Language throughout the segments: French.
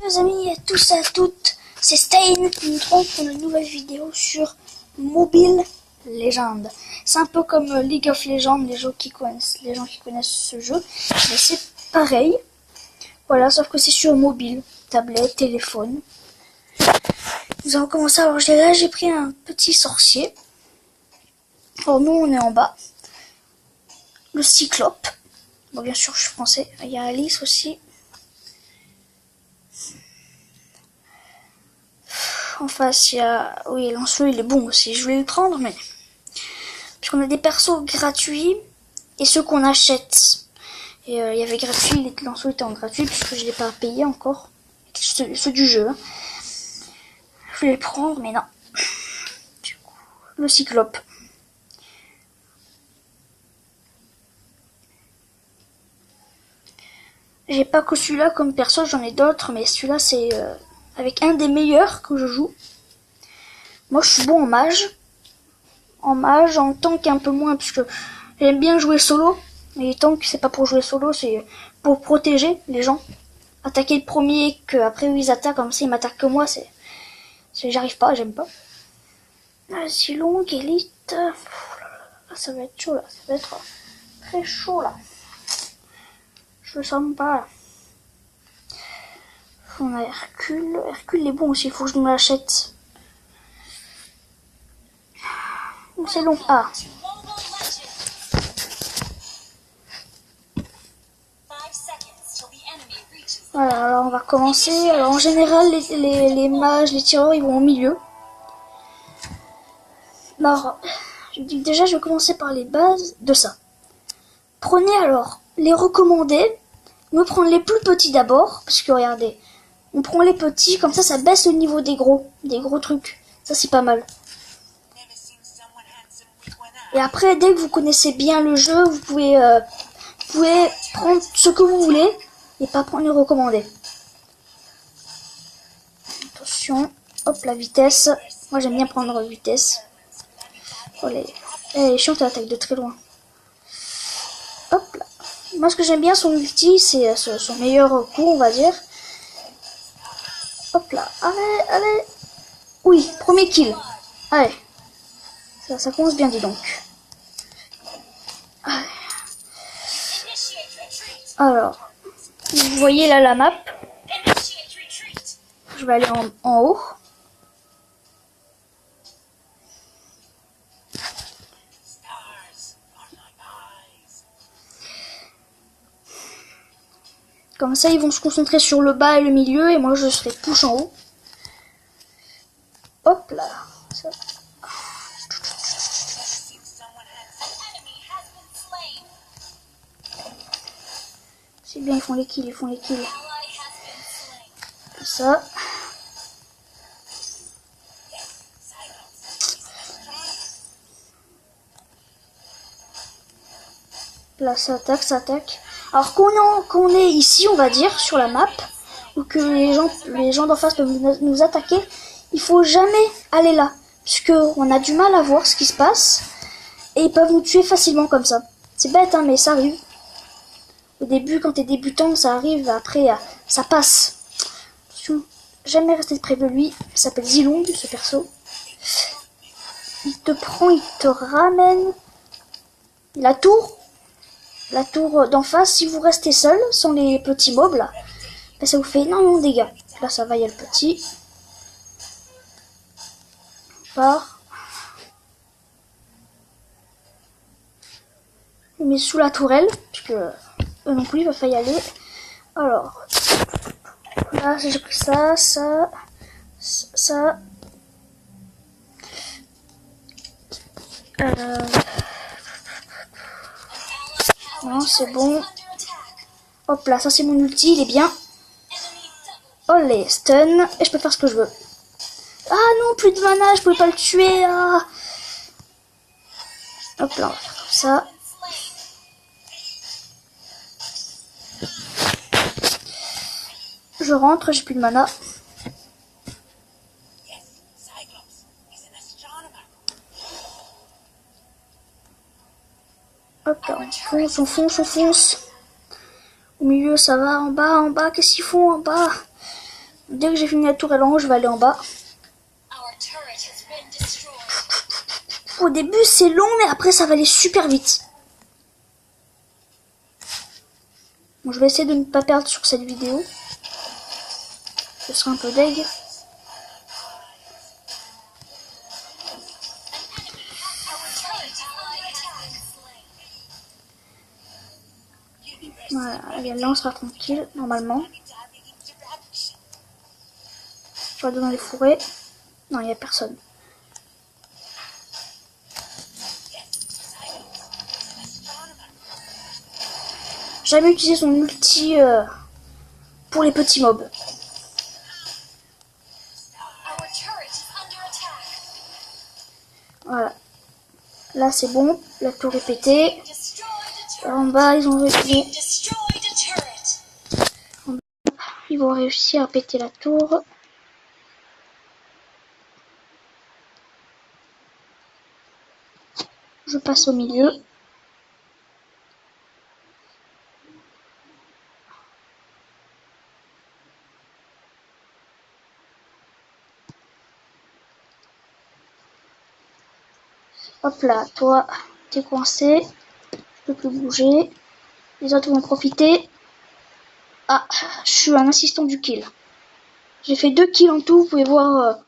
Les amis, à tous et à toutes, c'est Stain qui nous trompe pour une nouvelle vidéo sur Mobile Legends. C'est un peu comme League of Legends, les gens qui connaissent ce jeu, mais c'est pareil. Voilà, sauf que c'est sur mobile, tablette, téléphone. Nous allons commencer. Alors là, j'ai pris un petit sorcier. Alors nous, on est en bas. Le Cyclope. Bon, bien sûr, je suis français. Il y a Alice aussi. En face, il y a... Oui, Lancelot, il est bon aussi. Je voulais le prendre, mais... Puisqu'on a des persos gratuits et ceux qu'on achète. Et il y avait gratuit, les Lancelot étaient en gratuit, puisque je ne l'ai pas payé encore. Ceux du jeu. Hein. Je voulais le prendre, mais non. Du coup, le Cyclope. J'ai pas que celui-là comme perso, j'en ai d'autres, mais celui-là c'est avec un des meilleurs que je joue. Moi je suis bon en mage. En tank un peu moins, parce que j'aime bien jouer solo. Mais les tanks c'est pas pour jouer solo, c'est pour protéger les gens. Attaquer le premier, que après ils attaquent, comme ça ils m'attaquent que moi, j'arrive pas, j'aime pas. Vas-y, longue, élite. Ça va être chaud là, ça va être très chaud là. Je le sens pas là. On a Hercule. Hercule est bon aussi, il faut que je me l'achète. C'est long. Ah. Voilà, alors on va commencer. Alors en général, les mages, les tireurs, ils vont au milieu. Alors, déjà, je vais commencer par les bases de ça. Prenez alors les recommandés. On va prendre les plus petits d'abord, parce que regardez, on prend les petits, comme ça baisse le niveau des gros trucs. Ça c'est pas mal. Et après, dès que vous connaissez bien le jeu, vous pouvez prendre ce que vous voulez et pas prendre les recommandés. Attention, hop, la vitesse. Moi j'aime bien prendre la vitesse. Oh, elle est chiante, elle attaque de très loin. Hop là. Moi ce que j'aime bien son ulti, c'est son meilleur coup, on va dire. Hop là, allez, allez. Oui, premier kill. Allez. Ça commence bien, dis donc. Allez. Alors, vous voyez là la map. Je vais aller en haut. Comme ça, ils vont se concentrer sur le bas et le milieu, et moi je serai push en haut. Hop là. Ça. C'est bien, ils font les kills, Comme ça. Là, ça attaque. Alors qu'on est ici, on va dire, sur la map, ou que les gens d'en face peuvent nous attaquer, il faut jamais aller là, puisque on a du mal à voir ce qui se passe, et ils peuvent nous tuer facilement comme ça. C'est bête, hein, mais ça arrive. Au début, quand t'es débutant, ça arrive, après, ça passe. Attention, jamais rester près de lui. Il s'appelle Zilong, ce perso. Il te prend, il te ramène. La tour d'en face, si vous restez seul, sans les petits mobs là, ben ça vous fait énormément de dégâts. Là ça va, il y a le petit. On part. On met sous la tourelle, puisque eux non plus, il va falloir y aller. Alors, là j'ai pris ça. Non, c'est bon. Hop là, ça c'est mon ulti, il est bien. Olé, stun. Et je peux faire ce que je veux. Ah non, plus de mana, je pouvais pas le tuer. Ah. Hop là, on va faire comme ça. Je rentre, j'ai plus de mana. Hop là, on fonce. Au milieu, ça va. En bas, qu'est-ce qu'ils font en bas? Dès que j'ai fini la tourelle en haut, je vais aller en bas. Au début, c'est long, mais après, ça va aller super vite. Bon, je vais essayer de ne pas perdre sur cette vidéo. Ce serait un peu deg. Voilà, là on sera tranquille, normalement. Je vais aller dans les fourrés. Non, il n'y a personne. Jamais utilisé son ulti pour les petits mobs. Voilà. Là c'est bon, la tour est pétée. En bas ils vont réussir à péter la tour. Je passe au milieu. Hop là, toi, t'es coincé. Je peux plus bouger. Les autres vont profiter. Ah, je suis un assistant du kill. J'ai fait 2 kills en tout, vous pouvez voir.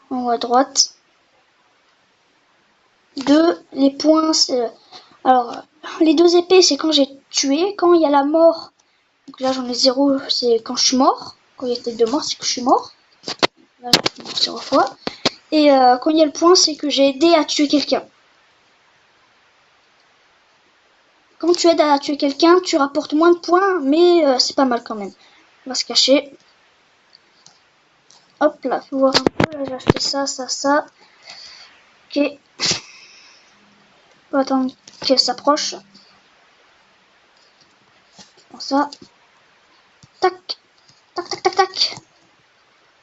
En haut à droite. 2, les points, c'est... Alors, les 2 épées, c'est quand j'ai tué. Quand il y a la mort, donc là j'en ai 0, c'est quand je suis mort. Quand il y a tête de mort, c'est que je suis mort. Là, je suis mort 0 fois. Et quand il y a le point, c'est que j'ai aidé à tuer quelqu'un. Quand tu aides à tuer quelqu'un, tu rapportes moins de points, mais c'est pas mal quand même. On va se cacher. Hop là, faut voir un peu. Là, j'ai acheté ça, ça, ça. Ok. On va attendre qu'elle s'approche. Comme ça. Tac. Tac, tac, tac, tac.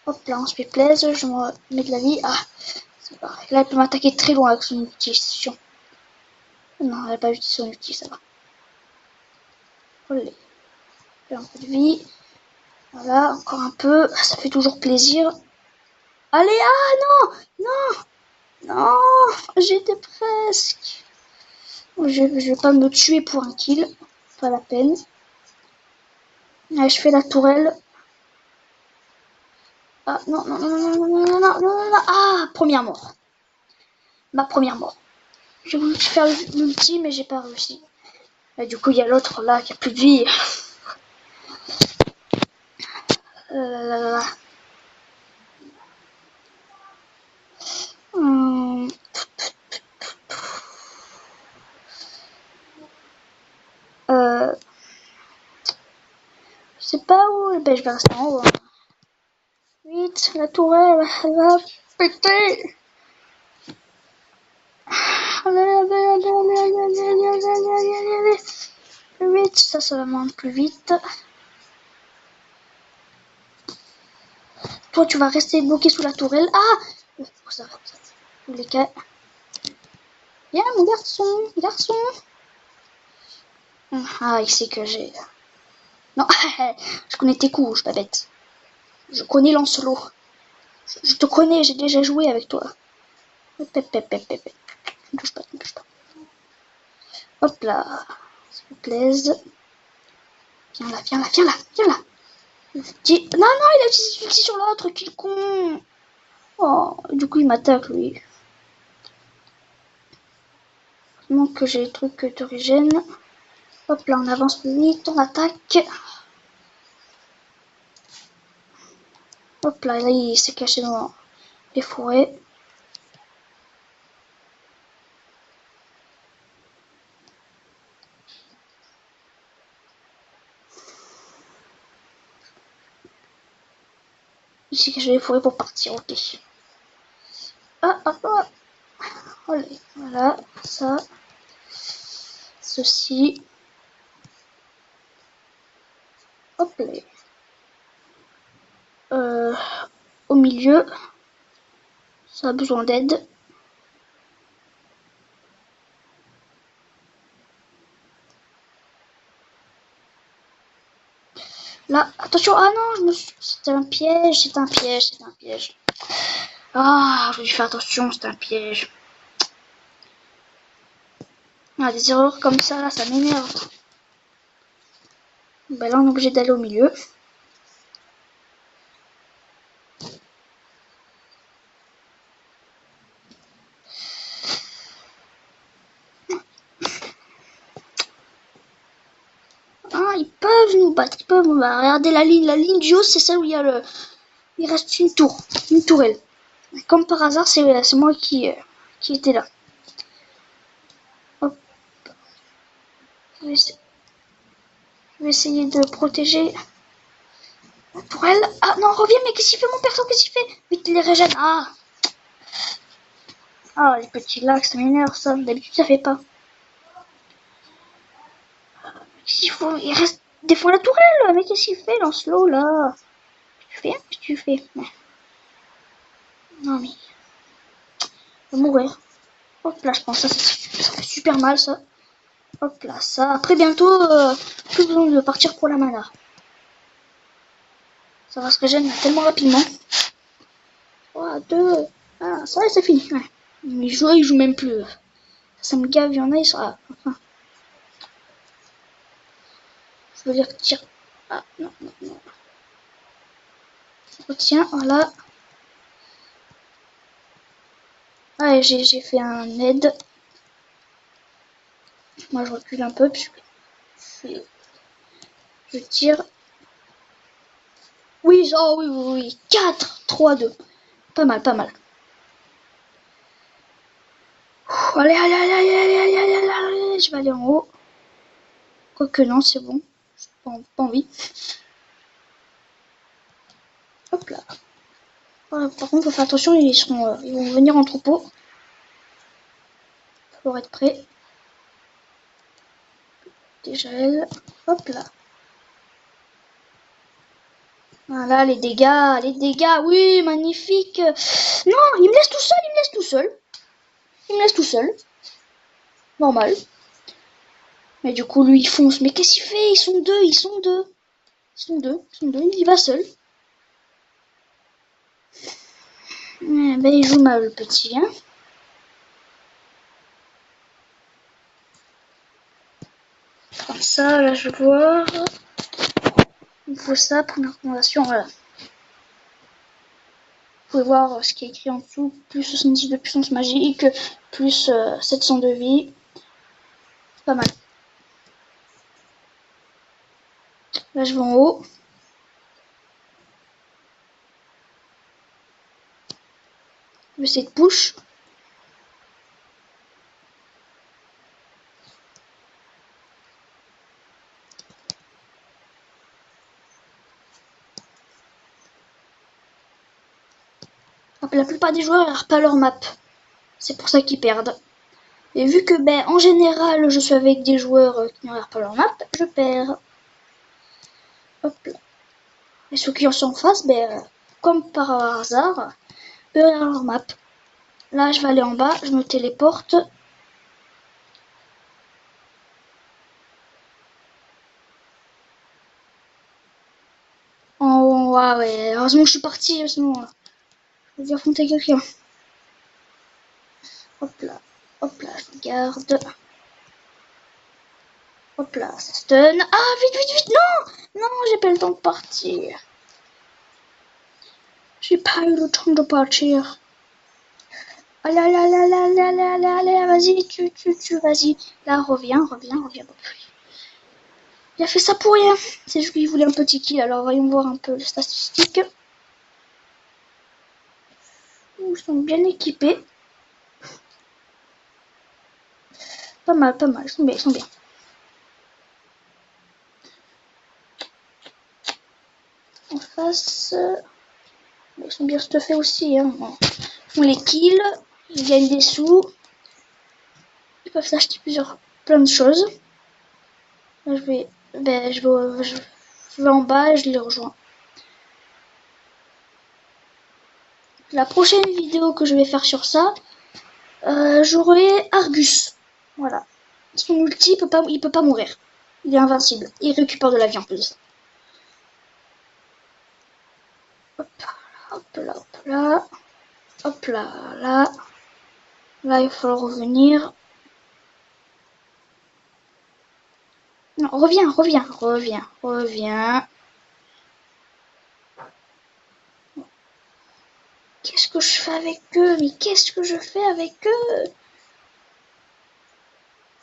Hop là, on se fait plaisir. Je me mets de la vie. Ah. Là, elle peut m'attaquer très loin avec son utilisation. Non, elle n'a pas utilisé son outil, ça va. Olé. Un peu de vie. Voilà, encore un peu. Ça fait toujours plaisir. Allez, ah non, non, non, j'étais presque. Je vais pas me tuer pour un kill, pas la peine. Allez, je fais la tourelle. Ah non, non, non, non, non, non, non, non, non, non, ah, première mort. Ma première mort. J'ai voulu faire l'ulti, mais j'ai pas réussi. Et du coup, il y a l'autre là qui a plus de vie. Là, là, là. Hum. Je sais pas où. Ben, je vais rester en haut. Hein. Vite, la tourelle, elle va péter. Allez, allez, allez, allez, allez, allez, allez, allez, allez, allez. Plus vite, ça va monter plus vite. Toi, tu vas rester bloqué sous la tourelle. Ah, ça va. Tous les cas. Viens, mon garçon, garçon. Ah, il sait que j'ai... Non, je connais tes coups, je suis pas bête. Je connais Lancelot. Je te connais, j'ai déjà joué avec toi. Pep, pep, pep, pep. Ne touche pas, ne touche pas. Hop là. S'il vous plaît. Viens là, viens là, viens là, viens là. Non, non, il a utilisé l'ulti sur l'autre, qu'il con. Oh, du coup, il m'attaque, lui. Donc, que j'ai les trucs d'origine. Hop là, on avance plus vite, on attaque. Hop là, là, il s'est caché dans les forêts. Il s'est caché dans les forêts pour partir, ok. Ah, ah, ah. Allez, voilà, ça. Ceci. Hop là. Au milieu. Ça a besoin d'aide. Là, attention. Ah non, c'était un piège, c'était un piège, c'était un piège. Ah, je vais faire attention, c'était un piège. Ah, des erreurs comme ça, là, ça m'énerve. Ben là, on est obligé d'aller au milieu. Ah, ils peuvent nous battre, ils peuvent nous battre. Regardez la ligne du haut, c'est celle où il y a le... Il reste une tour, une tourelle. Comme par hasard, c'est moi qui était là. Hop. Je vais essayer de protéger la tourelle. Ah non, reviens, mais qu'est-ce qu'il fait mon perso? Qu'est-ce qu'il fait? Vite, il les régène. Ah, les petits lacs, ça m'énerve ça. D'habitude, ça fait pas. Qu'est-ce qu'il faut? Il reste défend la tourelle. Mais qu'est-ce qu'il fait, Lancelot, là? Qu'est-ce que tu fais? Qu'est-ce que tu fais? Non, mais il va mourir. Hop là, je pense que ça fait super mal, ça. Hop là, ça. Après, bientôt, plus besoin de partir pour la mana. Ça va se régénérer tellement rapidement. 3, 2, 1, ça y est, c'est fini. Ouais. Il joue même plus. Ça me gave, il y en a, ils sont... Ah, enfin. Je veux dire, tire. Ah, non, non, non. Retiens, voilà. Ah, j'ai fait un aide. Moi, je recule un peu, puisque je tire. Oui, oh oui, oui, oui. 4, 3, 2. Pas mal, pas mal. Allez, allez, allez, allez, allez, allez, allez, allez, allez. Je vais aller en haut. Quoique non, c'est bon. J'ai pas envie. Hop là. Par contre, faut faire attention, ils vont venir en troupeau. Faut être prêt. Déjà elle. Hop là. Voilà, les dégâts, oui, magnifique. Non, il me laisse tout seul, il me laisse tout seul. Il me laisse tout seul. Normal. Mais du coup, lui, il fonce. Mais qu'est-ce qu'il fait? Ils sont deux, ils sont deux. Ils sont deux, ils sont deux, il va seul. Ben, il joue mal, le petit, hein. Comme ça, là, je vois. Il faut ça, première recommandation, voilà. Vous pouvez voir ce qui est écrit en dessous. Plus 70 de puissance magique, plus 700 de vie. Pas mal. Là, je vais en haut. Je vais essayer de push. La plupart des joueurs n'arrêtent pas leur map. C'est pour ça qu'ils perdent. Et vu que, ben, en général, je suis avec des joueurs qui n'arrêtent pas leur map, je perds. Hop là. Et ceux qui en sont en face, ben, comme par hasard, eux regardent leur map. Là, je vais aller en bas, je me téléporte. En haut, ah ouais, heureusement que je suis parti, sinon je vais affronter quelqu'un. Hop là, je regarde. Hop là, ça stun. Ah, vite, vite, vite, non! Non, j'ai pas eu le temps de partir. J'ai pas eu le temps de partir. Allez, allez, allez, allez, allez, allez, allez, vas-y, vas-y. Là, reviens. Il a fait ça pour rien. C'est juste qu'il voulait un petit kill. Alors, voyons voir un peu les statistiques. Ils sont bien équipés. Pas mal, pas mal. Ils sont bien, ils sont bien. En face, ils sont bien stuffés aussi. Hein. Ils font les kills. Ils gagnent des sous. Ils peuvent s'acheter plein de choses. Là, je vais en bas et je les rejoins. La prochaine vidéo que je vais faire sur ça, j'aurai Argus. Voilà. Son ulti, il peut pas mourir. Il est invincible. Il récupère de la vie en plus. là, hop là. Hop là, là. Là, il faut revenir. Non, reviens. Qu'est-ce que je fais avec eux? Mais qu'est-ce que je fais avec eux?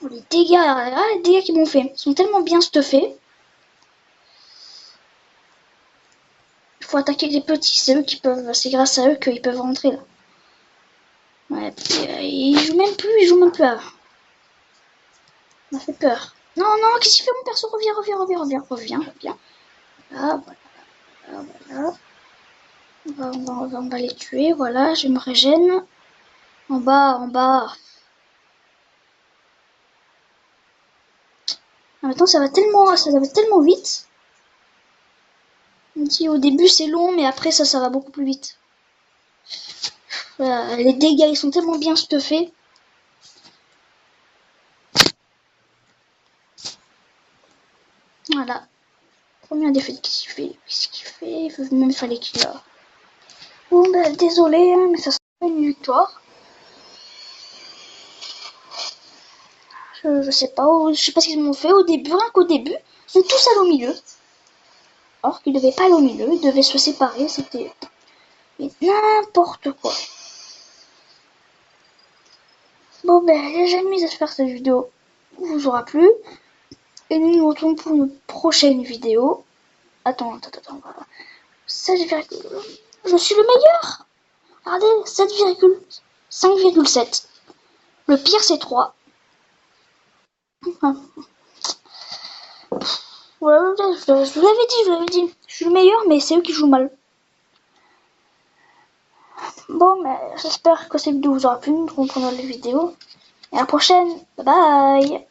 Oh, les dégâts qu'ils m'ont fait sont tellement bien stuffés. Il faut attaquer les petits, c'est eux qui peuvent, c'est grâce à eux qu'ils peuvent rentrer là. Ouais, ils jouent même plus. Ça m'a fait peur. Non, qu'est-ce qu'il fait mon perso? Reviens. Là, voilà. On va les tuer, voilà, je me régène. En bas. Ah, maintenant ça va tellement vite. On dit au début c'est long, mais après ça va beaucoup plus vite. Voilà, les dégâts ils sont tellement bien stuffés. Voilà. Combien d'effets qu'est-ce qu'il fait? Il fallait qu'il a. Bon ben désolé, hein, mais ça sera pas une victoire. Je sais pas ce qu'ils m'ont fait au début, rien qu'au début. Ils sont tous allés au milieu. Alors qu'ils devaient pas aller au milieu, ils devaient se séparer, c'était n'importe quoi. Bon ben les amis, j'espère que cette vidéo vous aura plu. Et nous nous retrouvons pour une prochaine vidéo. Attends. 7, je suis le meilleur. Regardez, 5,7. Le pire c'est 3. Ouais, je vous l'avais dit. Je suis le meilleur, mais c'est eux qui jouent mal. Bon, mais j'espère que cette vidéo vous aura plu. Nous retrouvons pour une nouvelle vidéo. Et à la prochaine. Bye bye.